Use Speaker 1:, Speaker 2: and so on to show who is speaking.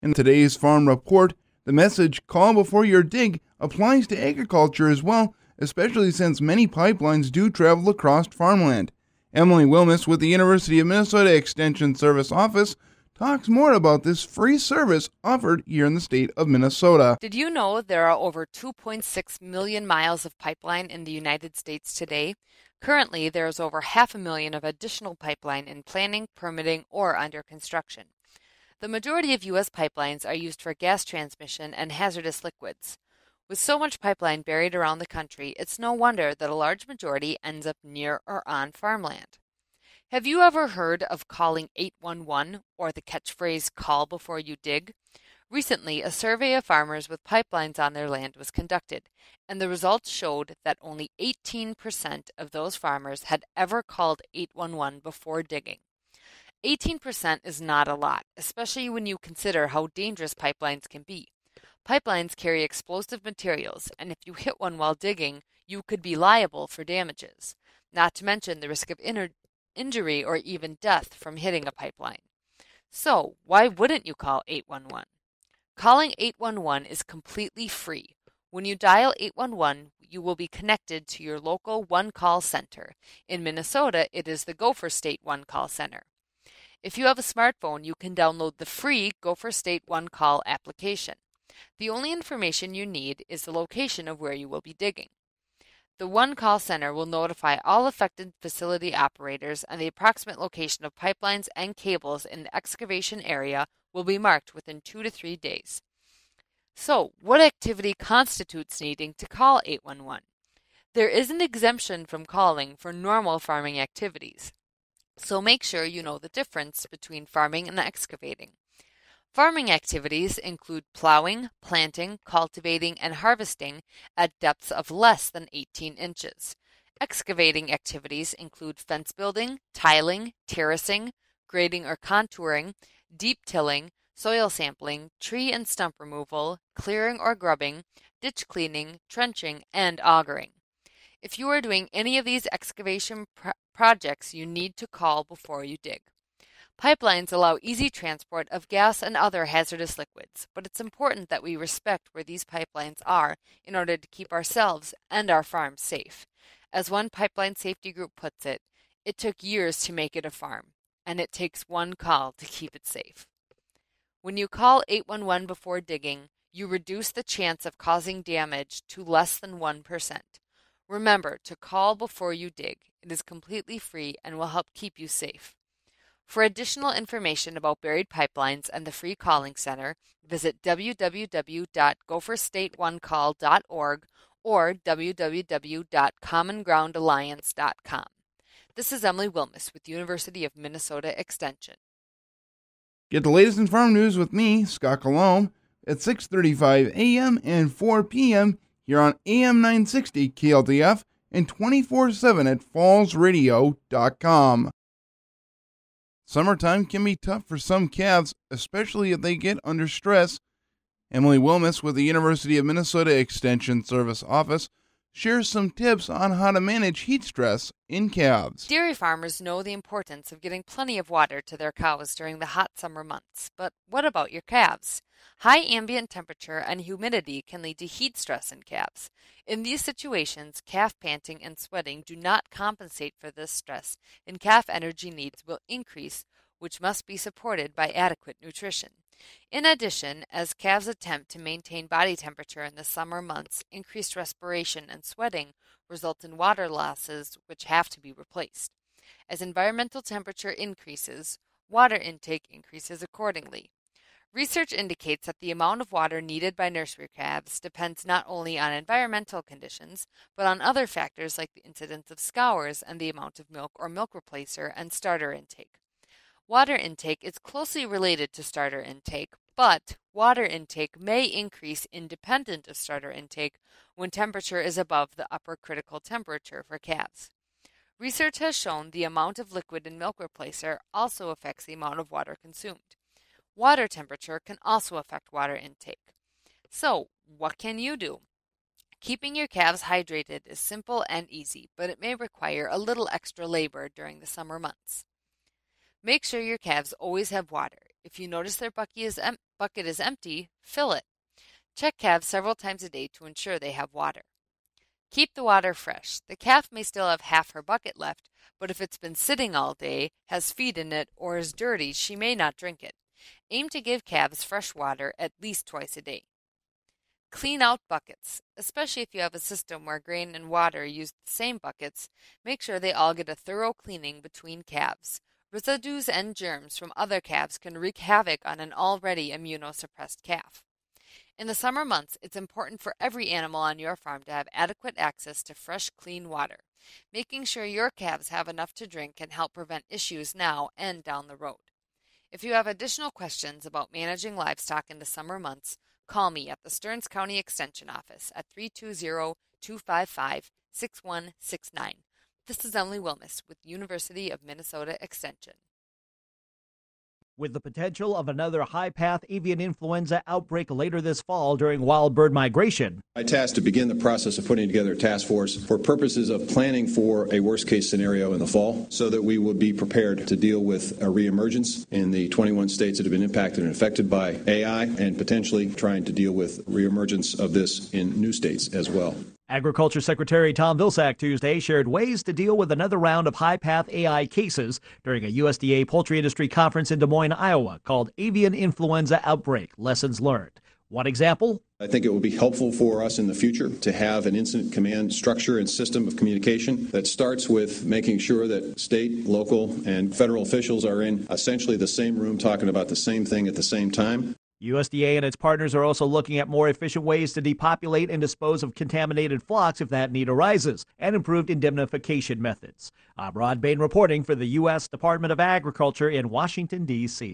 Speaker 1: In today's Farm Report, the message "call before your dig" applies to agriculture as well, especially since many pipelines do travel across farmland. Emily Wilmus with the University of Minnesota Extension Service Office talks more about this free service offered here in the state of Minnesota.
Speaker 2: Did you know there are over 2.6 million miles of pipeline in the United States today? Currently, there is over 500,000 of additional pipeline in planning, permitting, or under construction. The majority of U.S. pipelines are used for gas transmission and hazardous liquids. With so much pipeline buried around the country, it's no wonder that a large majority ends up near or on farmland. Have you ever heard of calling 811 or the catchphrase "call before you dig"? Recently, a survey of farmers with pipelines on their land was conducted, and the results showed that only 18% of those farmers had ever called 811 before digging. 18% is not a lot, especially when you consider how dangerous pipelines can be. Pipelines carry explosive materials, and if you hit one while digging, you could be liable for damages, not to mention the risk of injury or even death from hitting a pipeline. So, why wouldn't you call 811? Calling 811 is completely free. When you dial 811, you will be connected to your local one-call center. In Minnesota, it is the Gopher State One Call Center. If you have a smartphone, you can download the free Gopher State One Call application. The only information you need is the location of where you will be digging. The One Call Center will notify all affected facility operators, and the approximate location of pipelines and cables in the excavation area will be marked within 2 to 3 days. So, what activity constitutes needing to call 811? There is an exemption from calling for normal farming activities. So make sure you know the difference between farming and excavating. Farming activities include plowing, planting, cultivating, and harvesting at depths of less than 18 inches. Excavating activities include fence building, tiling, terracing, grading or contouring, deep tilling, soil sampling, tree and stump removal, clearing or grubbing, ditch cleaning, trenching, and augering. If you are doing any of these excavation projects, you need to call before you dig. Pipelines allow easy transport of gas and other hazardous liquids, but it's important that we respect where these pipelines are in order to keep ourselves and our farms safe. As one pipeline safety group puts it, it took years to make it a farm, and it takes one call to keep it safe. When you call 811 before digging, you reduce the chance of causing damage to less than 1%. Remember to call before you dig. It is completely free and will help keep you safe. For additional information about buried pipelines and the free calling center, visit www.gopherstateonecall.org or www.commongroundalliance.com. This is Emily Wilmus with University of Minnesota Extension.
Speaker 1: Get the latest in farm news with me, Scott Colomb, at 6:35 a.m. and 4 p.m. here on AM 960 KLDF and 24/7 at fallsradio.com. Summertime can be tough for some calves, especially if they get under stress. Emily Wilmus with the University of Minnesota Extension Service Office shares some tips on how to manage heat stress in calves.
Speaker 2: Dairy farmers know the importance of getting plenty of water to their cows during the hot summer months, but what about your calves? High ambient temperature and humidity can lead to heat stress in calves. In these situations, calf panting and sweating do not compensate for this stress, and calf energy needs will increase, which must be supported by adequate nutrition. In addition, as calves attempt to maintain body temperature in the summer months, increased respiration and sweating result in water losses which have to be replaced. As environmental temperature increases, water intake increases accordingly. Research indicates that the amount of water needed by nursery calves depends not only on environmental conditions, but on other factors like the incidence of scours and the amount of milk or milk replacer and starter intake. Water intake is closely related to starter intake, but water intake may increase independent of starter intake when temperature is above the upper critical temperature for calves. Research has shown the amount of liquid in milk replacer also affects the amount of water consumed. Water temperature can also affect water intake. So, what can you do? Keeping your calves hydrated is simple and easy, but it may require a little extra labor during the summer months. Make sure your calves always have water. If you notice their bucket is empty, fill it. Check calves several times a day to ensure they have water. Keep the water fresh. The calf may still have half her bucket left, but if it's been sitting all day, has feed in it, or is dirty, she may not drink it. Aim to give calves fresh water at least twice a day. Clean out buckets. Especially if you have a system where grain and water use the same buckets, make sure they all get a thorough cleaning between calves. Residues and germs from other calves can wreak havoc on an already immunosuppressed calf. In the summer months, it's important for every animal on your farm to have adequate access to fresh, clean water. Making sure your calves have enough to drink can help prevent issues now and down the road. If you have additional questions about managing livestock in the summer months, call me at the Stearns County Extension Office at 320-255-6169. This is Emily Wilmus with University of Minnesota Extension.
Speaker 3: With the potential of another high-path avian influenza outbreak later this fall during wild bird migration,
Speaker 4: I tasked to begin the process of putting together a task force for purposes of planning for a worst-case scenario in the fall so that we would be prepared to deal with a reemergence in the 21 states that have been impacted and affected by AI and potentially trying to deal with reemergence of this in new states as well.
Speaker 3: Agriculture Secretary Tom Vilsack Tuesday shared ways to deal with another round of high-path AI cases during a USDA poultry industry conference in Des Moines, Iowa, called Avian Influenza Outbreak: Lessons Learned. One example:
Speaker 4: I think it will be helpful for us in the future to have an incident command structure and system of communication that starts with making sure that state, local, and federal officials are in essentially the same room talking about the same thing at the same time.
Speaker 3: USDA and its partners are also looking at more efficient ways to depopulate and dispose of contaminated flocks if that need arises, and improved indemnification methods. I'm Rod Bain reporting for the U.S. Department of Agriculture in Washington, D.C.